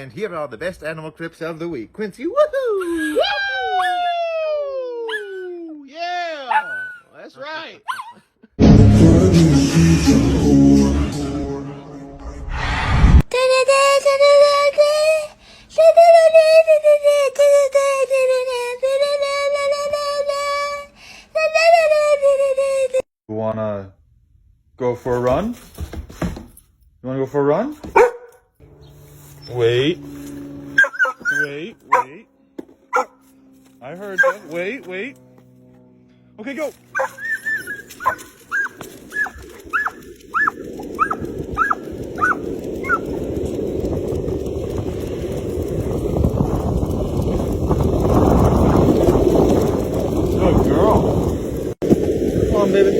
And here are the best animal clips of the week. Quincy, woohoo! Woo! Yeah, that's right. You wanna go for a run? You wanna go for a run? Wait. Wait. I heard you. Wait. Okay, go. Good girl. Come on, baby.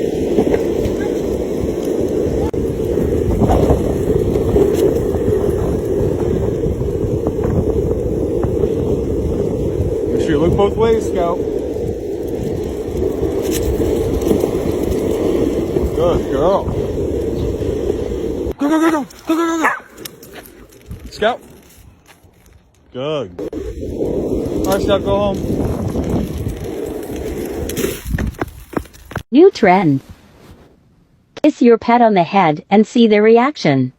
Make sure you look both ways, Scout. Good girl. Go. Scout. Good. All right, Scout, go home. New trend. Kiss your pet on the head and see their reaction.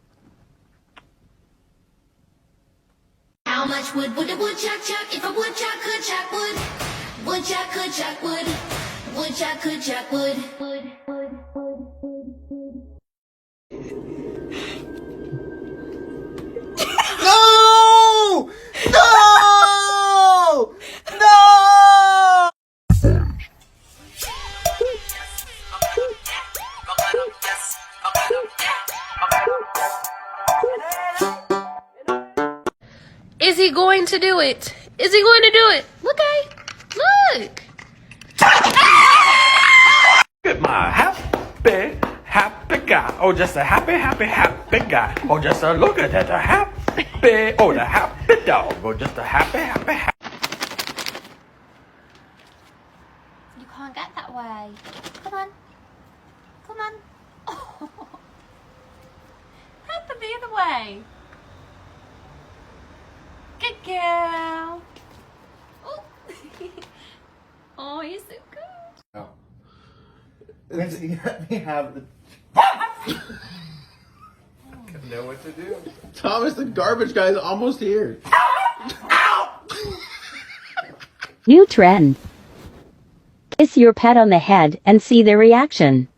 How much wood a woodchuck chuck if a woodchuck could chuck wood? Woodchuck could chuck wood. Woodchuck could chuck wood. No! No! No! Is he going to do it? Is he going to do it? Look, look. Look at my happy guy. Oh, just a happy guy. Oh, just a look at that, the happy dog. Oh, just a happy. You can't get that way. Come on. Oh. Happen the other way. Good girl. Oh, oh, you're so good. Quincy, let me have the... I don't know what to do. Thomas, the garbage guy's almost here. New trend. Kiss your pet on the head and see their reaction.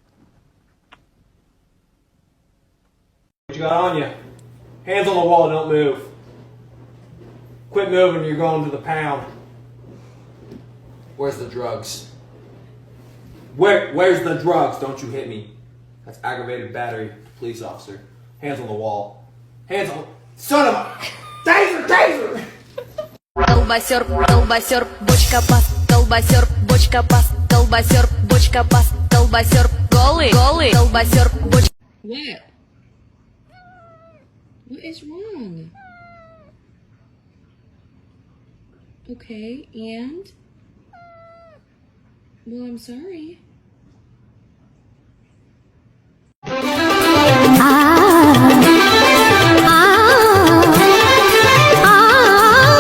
What you got on you? Hands on the wall, don't move. Quit moving, you're going to the pound. Where's the drugs? Where's the drugs? Don't you hit me. That's aggravated battery, police officer. Hands on the wall. Hands on... Son of a... Taser! Колбасер, бочка пас, колбасер, бочка пас, колбасер, бочка пас, колбасер, голый, колбасер, бочка. What? What is wrong? Okay, and? Well, I'm sorry.